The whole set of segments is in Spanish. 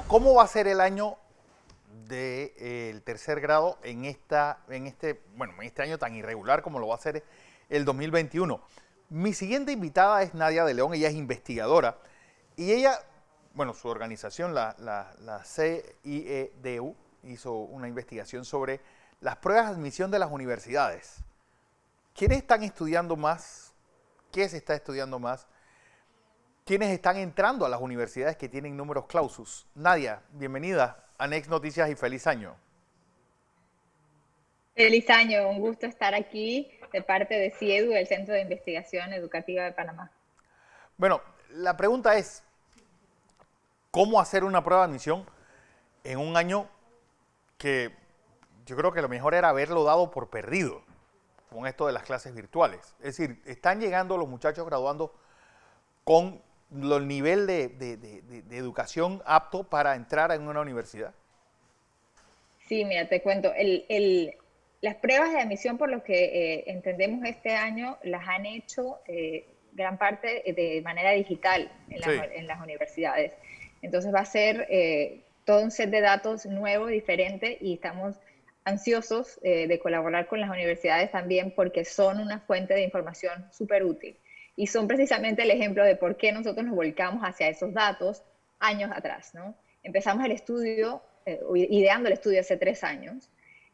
¿cómo va a ser el año del tercer grado en este año tan irregular como lo va a ser el 2021? Mi siguiente invitada es Nadia de León, ella es investigadora y ella, bueno, su organización, la CIEDU, hizo una investigación sobre las pruebas de admisión de las universidades. ¿Quiénes están estudiando más? ¿Qué se está estudiando más? ¿Quiénes están entrando a las universidades que tienen números clausus? Nadia, bienvenida a Next Noticias y feliz año. Feliz año, un gusto estar aquí de parte de CIEDU, el Centro de Investigación Educativa de Panamá. Bueno, la pregunta es, ¿cómo hacer una prueba de admisión en un año que yo creo que lo mejor era haberlo dado por perdido con esto de las clases virtuales? Es decir, están llegando los muchachos graduando con el nivel de educación apto para entrar en una universidad. Sí, mira, te cuento, las pruebas de admisión, por lo que entendemos este año, las han hecho gran parte de manera digital Sí, en las universidades. Entonces va a ser todo un set de datos nuevo, diferente, y estamos ansiosos de colaborar con las universidades también porque son una fuente de información súper útil. Y son precisamente el ejemplo de por qué nosotros nos volcamos hacia esos datos años atrás, ¿no? Empezamos el estudio, ideando el estudio hace 3 años,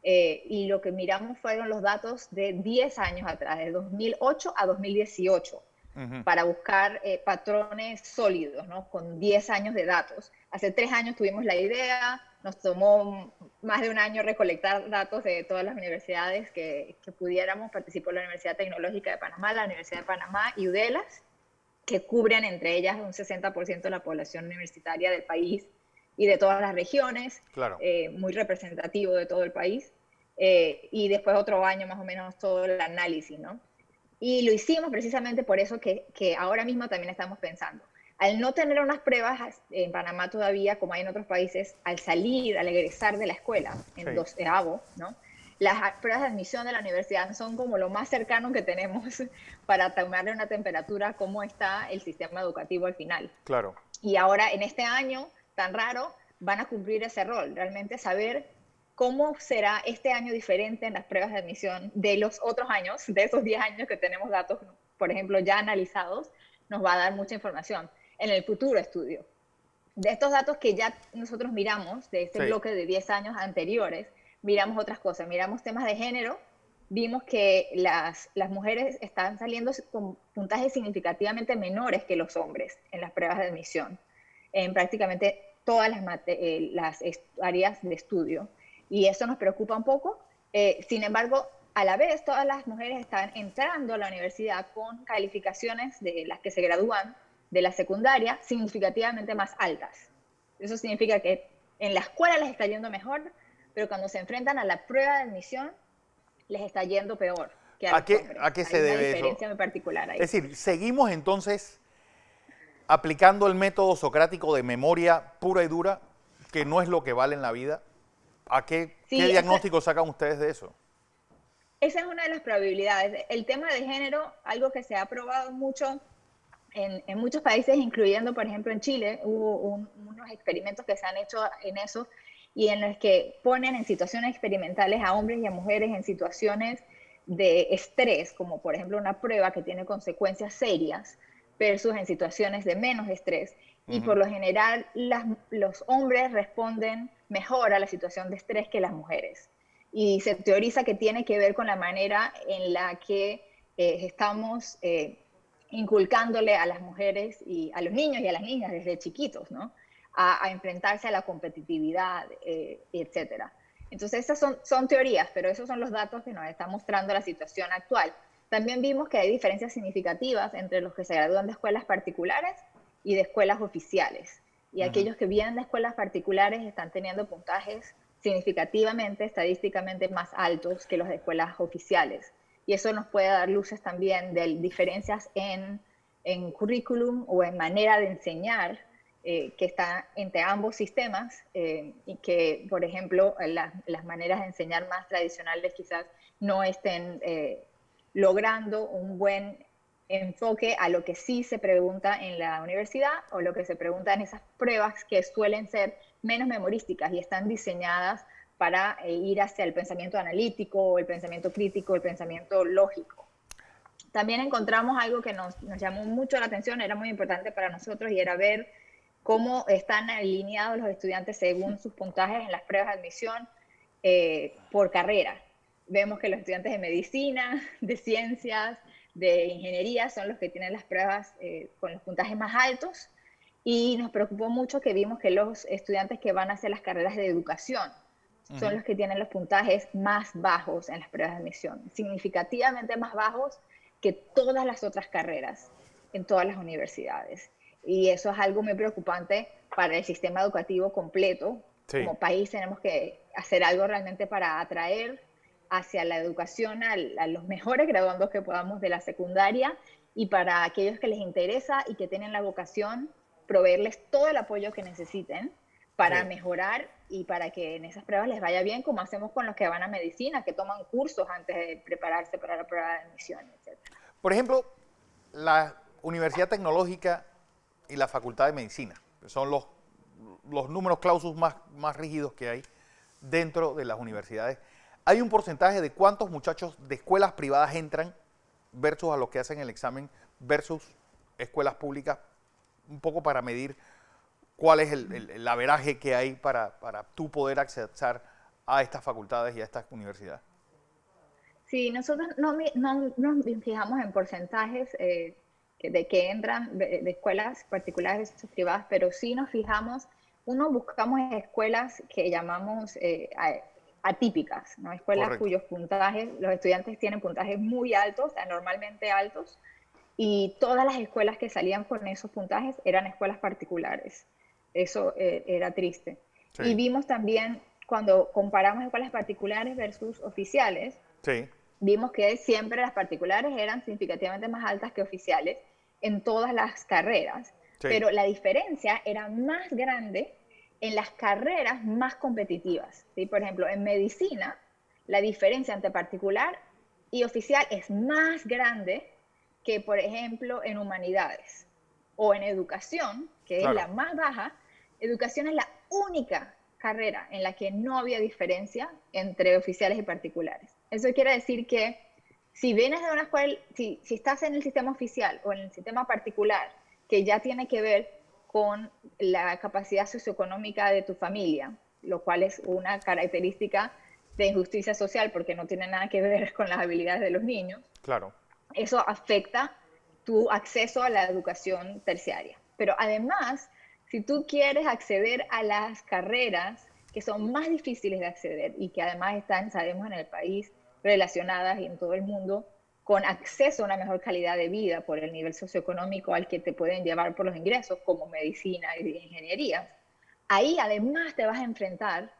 y lo que miramos fueron los datos de 10 años atrás, de 2008 a 2018, uh-huh, para buscar patrones sólidos, ¿no? Con 10 años de datos. Hace 3 años tuvimos la idea, nos tomó más de un año recolectar datos de todas las universidades que pudiéramos. Participó la Universidad Tecnológica de Panamá, la Universidad de Panamá y UDELAS, que cubren entre ellas un 60% de la población universitaria del país y de todas las regiones, claro. muy representativo de todo el país. Y después otro año más o menos todo el análisis, ¿no? Y lo hicimos precisamente por eso que ahora mismo también estamos pensando. Al no tener unas pruebas en Panamá todavía, como hay en otros países, al salir, al egresar de la escuela, en Sí. doceavo, ¿no? Las pruebas de admisión de la universidad son como lo más cercano que tenemos para tomarle una temperatura a cómo está el sistema educativo al final. Claro. Y ahora, en este año tan raro, van a cumplir ese rol, realmente saber cómo será este año diferente en las pruebas de admisión de los otros años, de esos 10 años que tenemos datos, por ejemplo, ya analizados, nos va a dar mucha información en el futuro estudio. De estos datos que ya nosotros miramos, de este Sí. bloque de 10 años anteriores, miramos otras cosas, miramos temas de género, vimos que las mujeres están saliendo con puntajes significativamente menores que los hombres en las pruebas de admisión, en prácticamente todas las áreas de estudio. Y eso nos preocupa un poco. Sin embargo, a la vez, todas las mujeres están entrando a la universidad con calificaciones de las que se gradúan de la secundaria significativamente más altas. Eso significa que en la escuela les está yendo mejor, pero cuando se enfrentan a la prueba de admisión les está yendo peor que a los hombres. ¿A qué se Hay una debe eso? diferencia muy particular ahí. Es decir, seguimos entonces aplicando el método socrático de memoria pura y dura, que no es lo que vale en la vida. ¿Qué Sí, diagnóstico sacan ustedes de eso? esa es una de las probabilidades. El tema de género, algo que se ha probado mucho en muchos países, incluyendo, por ejemplo, en Chile, hubo unos experimentos que se han hecho en eso y en los que ponen en situaciones experimentales a hombres y a mujeres en situaciones de estrés, como por ejemplo una prueba que tiene consecuencias serias, versus en situaciones de menos estrés. Y por Ujú. lo general, los hombres responden mejor a la situación de estrés que las mujeres. Y se teoriza que tiene que ver con la manera en la que estamos inculcándole a las mujeres y a los niños y a las niñas desde chiquitos, ¿no? A enfrentarse a la competitividad, etcétera. Entonces, esas son teorías, pero esos son los datos que nos está mostrando la situación actual. También vimos que hay diferencias significativas entre los que se gradúan de escuelas particulares y de escuelas oficiales. Y Uh-huh. aquellos que vienen de escuelas particulares están teniendo puntajes significativamente, estadísticamente más altos que los de escuelas oficiales. Y eso nos puede dar luces también de diferencias en currículum o en manera de enseñar que está entre ambos sistemas y que, por ejemplo, las maneras de enseñar más tradicionales quizás no estén logrando un buen enfoque a lo que sí se pregunta en la universidad o lo que se pregunta en esas pruebas que suelen ser menos memorísticas y están diseñadas para ir hacia el pensamiento analítico, el pensamiento crítico, el pensamiento lógico. También encontramos algo que nos llamó mucho la atención, era muy importante para nosotros, y era ver cómo están alineados los estudiantes según sus puntajes en las pruebas de admisión por carrera. Vemos que los estudiantes de medicina, de ciencias, de ingeniería son los que tienen las pruebas con los puntajes más altos, y nos preocupó mucho que vimos que los estudiantes que van hacia las carreras de educación son los que tienen los puntajes más bajos en las pruebas de admisión, significativamente más bajos que todas las otras carreras en todas las universidades. Y eso es algo muy preocupante para el sistema educativo completo. Sí. Como país tenemos que hacer algo realmente para atraer hacia la educación a los mejores graduandos que podamos de la secundaria, y para aquellos que les interesa y que tienen la vocación, proveerles todo el apoyo que necesiten para mejorar y para que en esas pruebas les vaya bien, como hacemos con los que van a medicina, que toman cursos antes de prepararse para la prueba de admisión, etc. Por ejemplo, la Universidad Tecnológica y la Facultad de Medicina, que son los números clausus más rígidos que hay dentro de las universidades. Hay un porcentaje de cuántos muchachos de escuelas privadas entran versus a los que hacen el examen versus escuelas públicas, un poco para medir cuál es el averaje que hay para tú poder acceder a estas facultades y a estas universidades. Sí, nosotros no nos fijamos en porcentajes de que entran de escuelas particulares o privadas, pero sí nos fijamos, buscamos escuelas que llamamos atípicas, ¿no? Escuelas Correcto. Cuyos puntajes, los estudiantes tienen puntajes muy altos, anormalmente altos, y todas las escuelas que salían con esos puntajes eran escuelas particulares. Eso era triste. Sí. Y vimos también, cuando comparamos escuelas particulares versus oficiales, sí. Vimos que siempre las particulares eran significativamente más altas que oficiales en todas las carreras, sí. Pero la diferencia era más grande en las carreras más competitivas, ¿sí? Por ejemplo, en medicina, la diferencia entre particular y oficial es más grande que, por ejemplo, en humanidades. O en educación, que claro. Es la más baja. Educación es la única carrera en la que no había diferencia entre oficiales y particulares. Eso quiere decir que si vienes de una escuela, si estás en el sistema oficial o en el sistema particular, que ya tiene que ver con la capacidad socioeconómica de tu familia, lo cual es una característica de injusticia social porque no tiene nada que ver con las habilidades de los niños. Claro. Eso afecta tu acceso a la educación terciaria. Pero además, si tú quieres acceder a las carreras que son más difíciles de acceder y que además están, sabemos, en el país relacionadas y en todo el mundo con acceso a una mejor calidad de vida por el nivel socioeconómico al que te pueden llevar por los ingresos, como medicina y ingeniería, ahí además te vas a enfrentar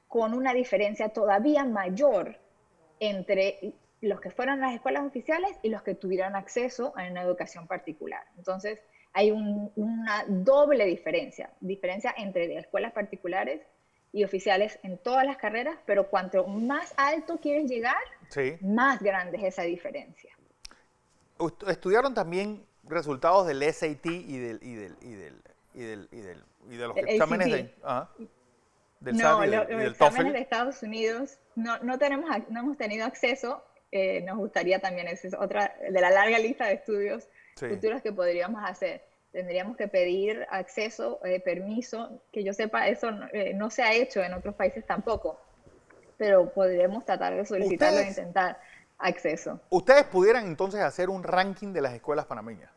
con una diferencia todavía mayor entre los que fueron a las escuelas oficiales y los que tuvieron acceso a una educación particular. Entonces, hay una doble diferencia entre escuelas particulares y oficiales en todas las carreras, pero cuanto más alto quieres llegar, sí. Más grande es esa diferencia. ¿Estudiaron también resultados del SAT y de los exámenes del SAT y del TOEFL? Los exámenes de Estados Unidos no hemos tenido acceso. Nos gustaría también, esa es otra de la larga lista de estudios sí. Futuros que podríamos hacer. Tendríamos que pedir acceso, permiso, que yo sepa, eso no se ha hecho en otros países tampoco, pero podremos tratar de solicitarlo e intentar acceso. ¿Ustedes pudieran entonces hacer un ranking de las escuelas panameñas?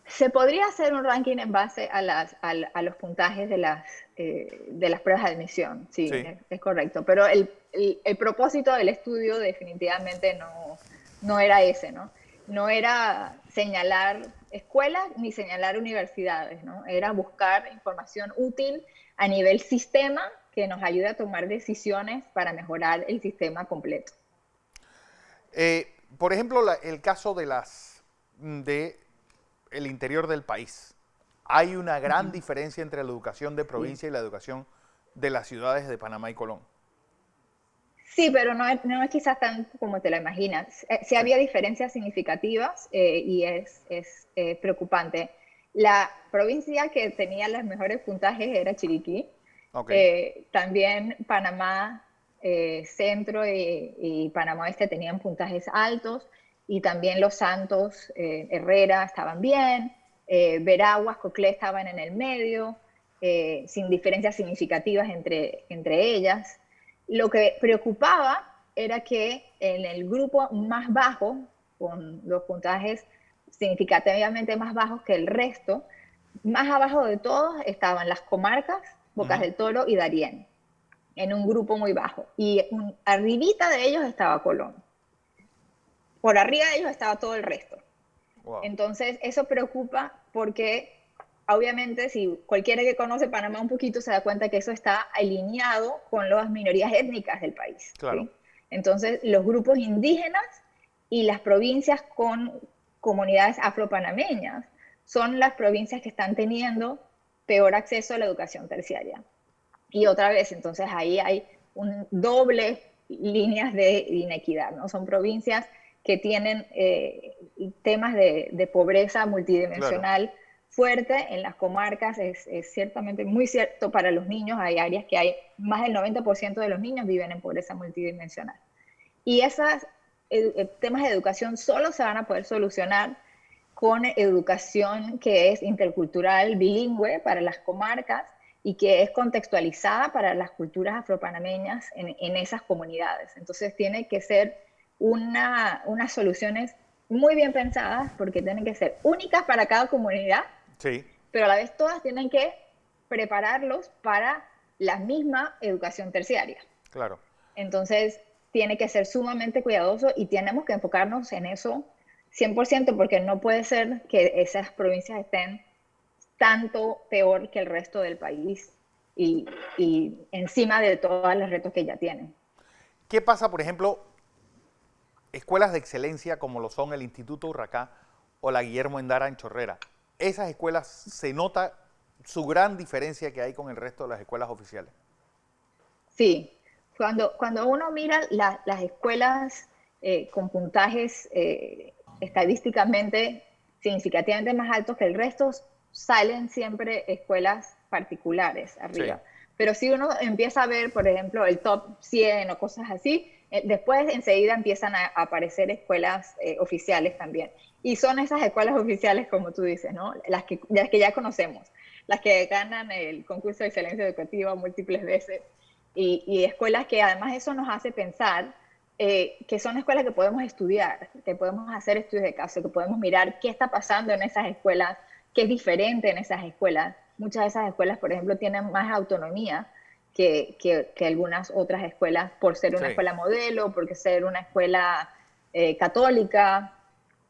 Se podría hacer un ranking en base a los puntajes de las pruebas de admisión, sí. Es correcto, pero el propósito del estudio definitivamente no era ese, ¿no? No era señalar escuelas ni señalar universidades, ¿no? Era buscar información útil a nivel sistema que nos ayude a tomar decisiones para mejorar el sistema completo. Por ejemplo, el caso de el interior del país. Hay una gran diferencia entre la educación de provincia y la educación de las ciudades de Panamá y Colón. Sí, pero no es quizás tan como te lo imaginas. Sí Sí, había diferencias significativas y es preocupante. La provincia que tenía los mejores puntajes era Chiriquí. ok. También Panamá Centro y Panamá Oeste tenían puntajes altos y también Los Santos, Herrera estaban bien, Veraguas, Coclé estaban en el medio, sin diferencias significativas entre ellas. Lo que preocupaba era que en el grupo más bajo, con los puntajes significativamente más bajos que el resto, más abajo de todos estaban las comarcas, Bocas Ujú. del Toro y Darién, en un grupo muy bajo. Y arribita de ellos estaba Colón. Por arriba de ellos estaba todo el resto. Wow, Entonces, eso preocupa porque obviamente si cualquiera que conoce Panamá un poquito se da cuenta que eso está alineado con las minorías étnicas del país. claro. ¿Sí? Entonces, los grupos indígenas y las provincias con comunidades afropanameñas son las provincias que están teniendo peor acceso a la educación terciaria. Y otra vez, entonces ahí hay un doble líneas de inequidad, ¿no? Son provincias que tienen temas de pobreza Claro. multidimensional fuerte en las comarcas, es ciertamente muy cierto para los niños, hay áreas que hay más del 90% de los niños viven en pobreza multidimensional. Y esos temas de educación solo se van a poder solucionar con educación que es intercultural, bilingüe para las comarcas y que es contextualizada para las culturas afropanameñas en esas comunidades. Entonces tiene que ser unas soluciones muy bien pensadas porque tienen que ser únicas para cada comunidad, Sí, pero a la vez todas tienen que prepararlos para la misma educación terciaria. claro. Entonces, tiene que ser sumamente cuidadoso y tenemos que enfocarnos en eso 100% porque no puede ser que esas provincias estén tanto peor que el resto del país y encima de todos los retos que ya tienen. ¿Qué pasa, por ejemplo, escuelas de excelencia como lo son el Instituto Urracá o la Guillermo Endara en Chorrera? Esas escuelas se nota su gran diferencia que hay con el resto de las escuelas oficiales. Sí, cuando uno mira las escuelas con puntajes estadísticamente significativamente más altos que el resto, salen siempre escuelas particulares Sí, arriba. Pero si uno empieza a ver, por ejemplo, el top 100 o cosas así, después enseguida empiezan a aparecer escuelas oficiales también. Y son esas escuelas oficiales, como tú dices, ¿no? Las que ya conocemos, las que ganan el concurso de excelencia educativa múltiples veces y escuelas que además eso nos hace pensar que son escuelas que podemos estudiar, que podemos hacer estudios de caso, que podemos mirar qué está pasando en esas escuelas, qué es diferente en esas escuelas. Muchas de esas escuelas, por ejemplo, tienen más autonomía que algunas otras escuelas por ser una sí. escuela modelo, porque ser una escuela católica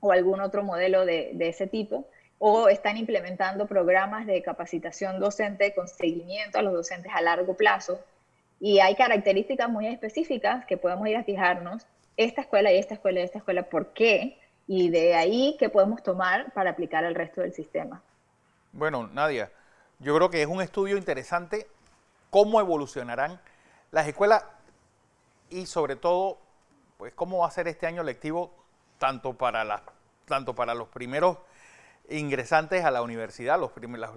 o algún otro modelo de ese tipo, o están implementando programas de capacitación docente con seguimiento a los docentes a largo plazo. Y hay características muy específicas que podemos ir a fijarnos, esta escuela y esta escuela y esta escuela, ¿por qué? Y de ahí qué podemos tomar para aplicar al resto del sistema. Bueno, Nadia, yo creo que es un estudio interesante cómo evolucionarán las escuelas y sobre todo, pues cómo va a ser este año lectivo tanto para los primeros ingresantes a la universidad, los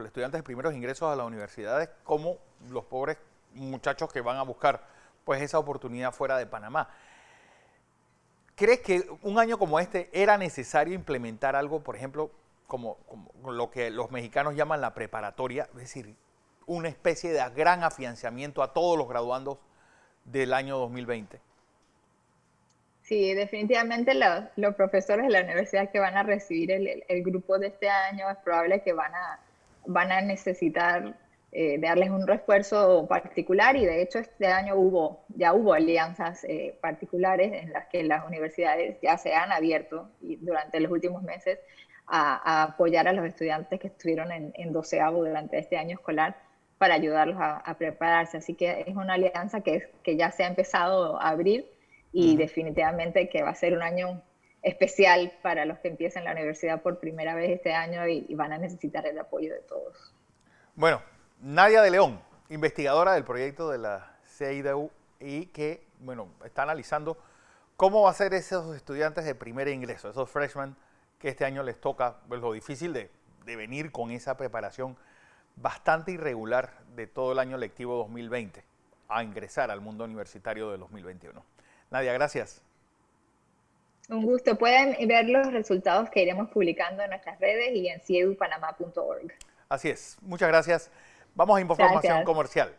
estudiantes de primeros ingresos a las universidades, como los pobres muchachos que van a buscar pues esa oportunidad fuera de Panamá. ¿Crees que un año como este era necesario implementar algo, por ejemplo, como lo que los mexicanos llaman la preparatoria, es decir, una especie de gran afianzamiento a todos los graduandos del año 2020? Sí, definitivamente los profesores de la universidad que van a recibir el grupo de este año es probable que van a necesitar darles un refuerzo particular y de hecho este año ya hubo alianzas particulares en las que las universidades ya se han abierto y durante los últimos meses a apoyar a los estudiantes que estuvieron en doceavo durante este año escolar para ayudarlos a prepararse. Así que es una alianza que ya se ha empezado a abrir y Ujú. definitivamente que va a ser un año especial para los que empiezan la universidad por primera vez este año y van a necesitar el apoyo de todos. Bueno, Nadia de León, investigadora del proyecto de la CIDU y que bueno, está analizando cómo va a ser esos estudiantes de primer ingreso, esos freshmen que este año les toca, pues, lo difícil de venir con esa preparación bastante irregular de todo el año lectivo 2020 a ingresar al mundo universitario de 2021. Nadia, gracias. Un gusto. Pueden ver los resultados que iremos publicando en nuestras redes y en ciedupanamá.org. Así es. Muchas gracias. Vamos a información Gracias. comercial.